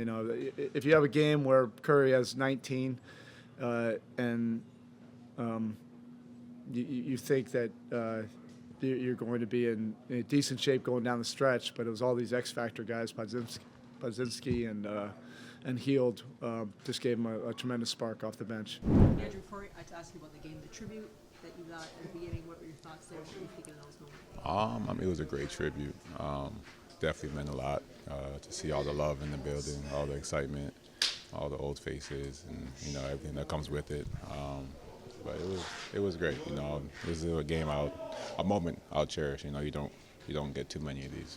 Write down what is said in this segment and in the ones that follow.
You know, if you have a game where Curry has 19 and you think that you're going to be in decent shape going down the stretch, but it was all these X factor guys, Podzinski and Heald, just gave him a tremendous spark off the bench. Andrew, before I had to ask you about the game, the tribute that you got at the beginning, what were your thoughts there? What were you thinking in those moments? I mean, it was a great tribute. Definitely meant a lot to see all the love in the building, all the excitement, all the old faces, and you know everything that comes with it. But it was great. You know, this is a moment I'll cherish. You know, you don't get too many of these.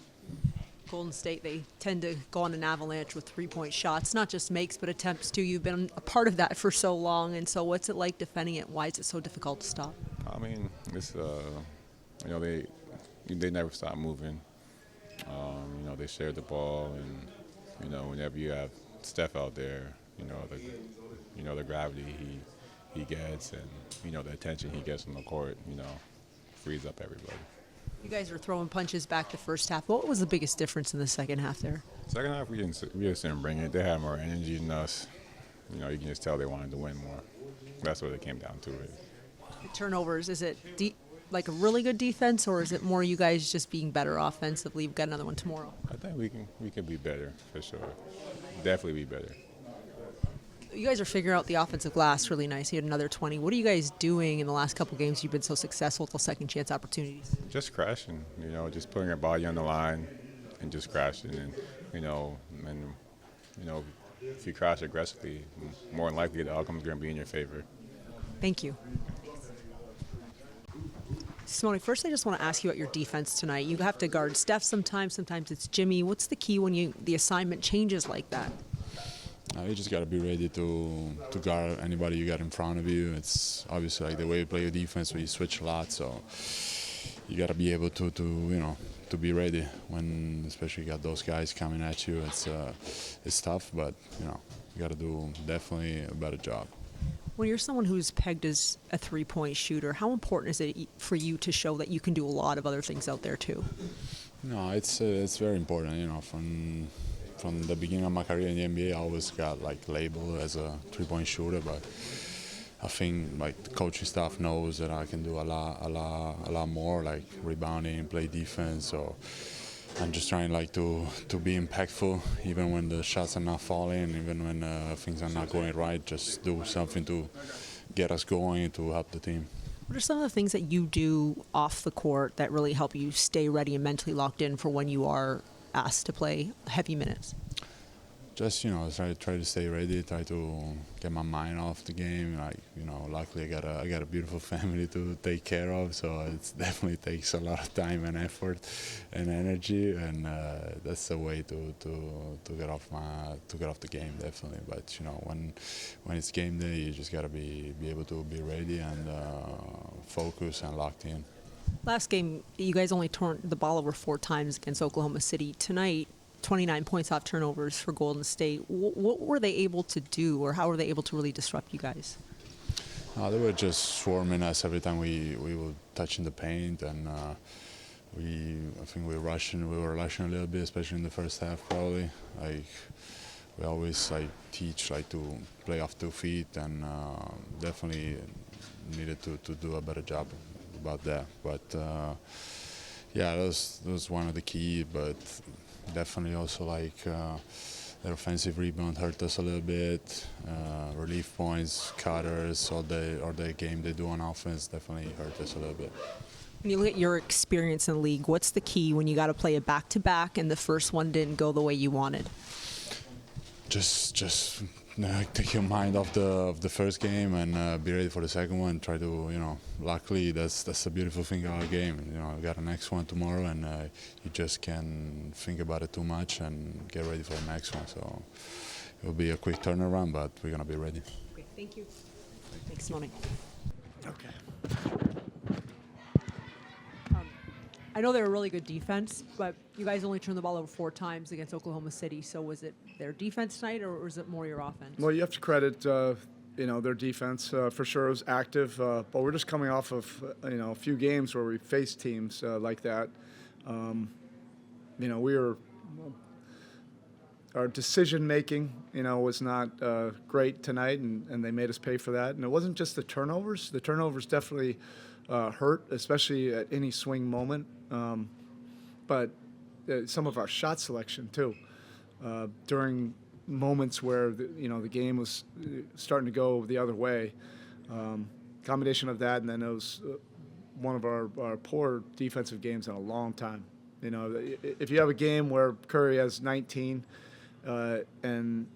Golden State, they tend to go on an avalanche with three-point shots, not just makes but attempts too. You've been a part of that for so long, and so what's it like defending it? Why is it so difficult to stop? I mean, it's you know they never stop moving. You know, they share the ball, and you know whenever you have Steph out there, you know the gravity he gets, and you know the attention he gets on the court, you know, frees up everybody. You guys were throwing punches back the first half. What was the biggest difference in the second half there? Second half, we just didn't bring it. They had more energy than us. You know, you can just tell they wanted to win more. That's what it came down to. Really. The turnovers, is it like a really good defense, or is it more you guys just being better offensively? We've got another one tomorrow. I think we can be better for sure. Definitely be better. You guys are figuring out the offensive glass really nice. You had another 20. What are you guys doing in the last couple games you've been so successful with those second chance opportunities? Just crashing, you know, just putting your body on the line and just crashing. And you know, if you crash aggressively, more than likely the outcome is going to be in your favor. Thank you. Simone, first I just want to ask you about your defense tonight. You have to guard Steph sometimes it's Jimmy. What's the key when the assignment changes like that? You just got to be ready to guard anybody you got in front of you. It's obviously like the way you play your defense where you switch a lot, so you got to be able to be ready when, especially you got those guys coming at you. It's tough, but you know you got to do definitely a better job. When you're someone who's pegged as a three-point shooter, how important is it for you to show that you can do a lot of other things out there too? No, it's very important. You know, from the beginning of my career in the NBA, I always got like labeled as a three-point shooter, but I think like the coaching staff knows that I can do a lot more, like rebounding, play defense. So I'm just trying like to be impactful, even when the shots are not falling, even when things are not going right. Just do something to get us going, to help the team. What are some of the things that you do off the court that really help you stay ready and mentally locked in for when you are asked to play heavy minutes? Just, you know, try to stay ready, try to get my mind off the game. Like, you know, luckily I got a beautiful family to take care of, so it definitely takes a lot of time and effort and energy, and that's the way to get off the game, definitely. But you know, when it's game day, you just gotta be able to be ready and focus and locked in. Last game, you guys only turned the ball over 4 times against Oklahoma City. Tonight, 29 points off turnovers for Golden State. What were they able to do, or how were they able to really disrupt you guys? They were just swarming us every time we were touching the paint, and I think we were rushing a little bit, especially in the first half probably. Like we always teach to play off 2 feet, and definitely needed to do a better job about that. But yeah, that was one of the key, but definitely also their offensive rebound hurt us a little bit. Relief points, cutters, all the game they do on offense definitely hurt us a little bit. When you look at your experience in the league, what's the key when you got to play a back-to-back and the first one didn't go the way you wanted? Just take your mind off the first game and be ready for the second one. Try to, you know, luckily that's the beautiful thing about our game. You know, we got the next one tomorrow, and you just can't think about it too much and get ready for the next one. So it will be a quick turnaround, but we're gonna be ready. Okay, thank you. Thanks, Simone. Okay. I know they're a really good defense, but you guys only turned the ball over 4 times against Oklahoma City. So was it their defense tonight, or was it more your offense? Well, you have to credit, their defense. For sure it was active, but we're just coming off of, a few games where we faced teams like that. We were our decision making, was not great tonight, and they made us pay for that. And it wasn't just the turnovers. The turnovers definitely hurt, especially at any swing moment. But some of our shot selection too, during moments where the game was starting to go the other way. Combination of that, and then it was one of our poor defensive games in a long time. If you have a game where Curry has 19, and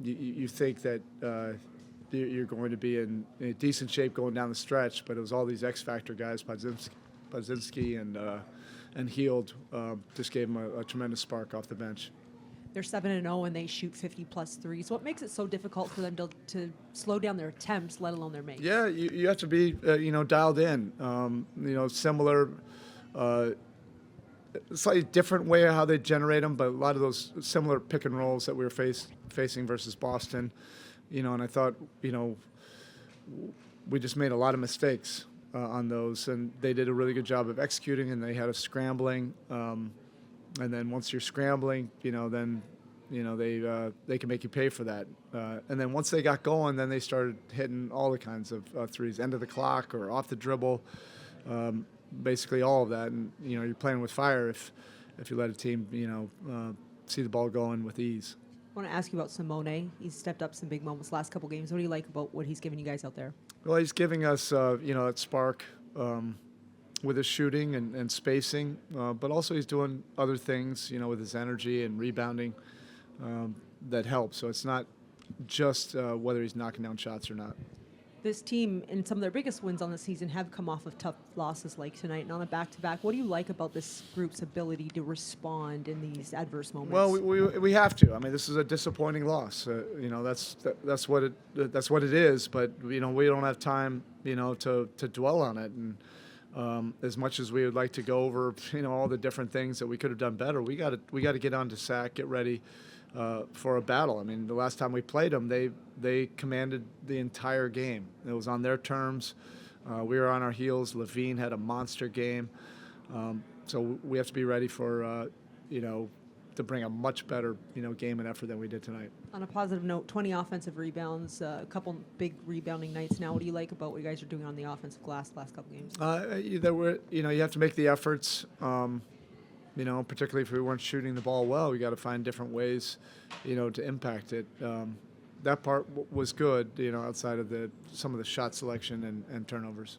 you think that you're going to be in decent shape going down the stretch, but it was all these X factor guys, Podzinski and Heald, just gave him a tremendous spark off the bench. They're 7-0 and they shoot 50+ threes. What makes it so difficult for them to slow down their attempts, let alone their makes? Yeah, you have to be dialed in. Similar, slightly different way of how they generate them, but a lot of those similar pick and rolls that we were facing versus Boston. And I thought we just made a lot of mistakes on those, and they did a really good job of executing, and they had us scrambling. And then once you're scrambling, then they can make you pay for that. And then once they got going, then they started hitting all the kinds of threes, end of the clock or off the dribble, basically all of that. And you're playing with fire if you let a team see the ball going with ease. I want to ask you about Simone. He's stepped up some big moments last couple games. What do you like about what he's giving you guys out there? Well, he's giving us that spark. With his shooting and spacing, but also he's doing other things, with his energy and rebounding that helps. So it's not just whether he's knocking down shots or not. This team, and some of their biggest wins on the season, have come off of tough losses like tonight and on a back-to-back. What do you like about this group's ability to respond in these adverse moments? Well, we have to. I mean, this is a disappointing loss. That's what it is. But we don't have time, to dwell on it. And as much as we would like to go over, all the different things that we could have done better, we got to get on to sack, get ready for a battle. I mean, the last time we played them, they commanded the entire game. It was on their terms. We were on our heels. Levine had a monster game, so we have to be ready for to bring a much better game and effort than we did tonight. On a positive note, 20 offensive rebounds, a couple big rebounding nights now. What do you like about what you guys are doing on the offensive glass the last couple games? You have to make the efforts. Particularly if we weren't shooting the ball well, we got to find different ways, to impact it. That part was good, outside of some of the shot selection and turnovers.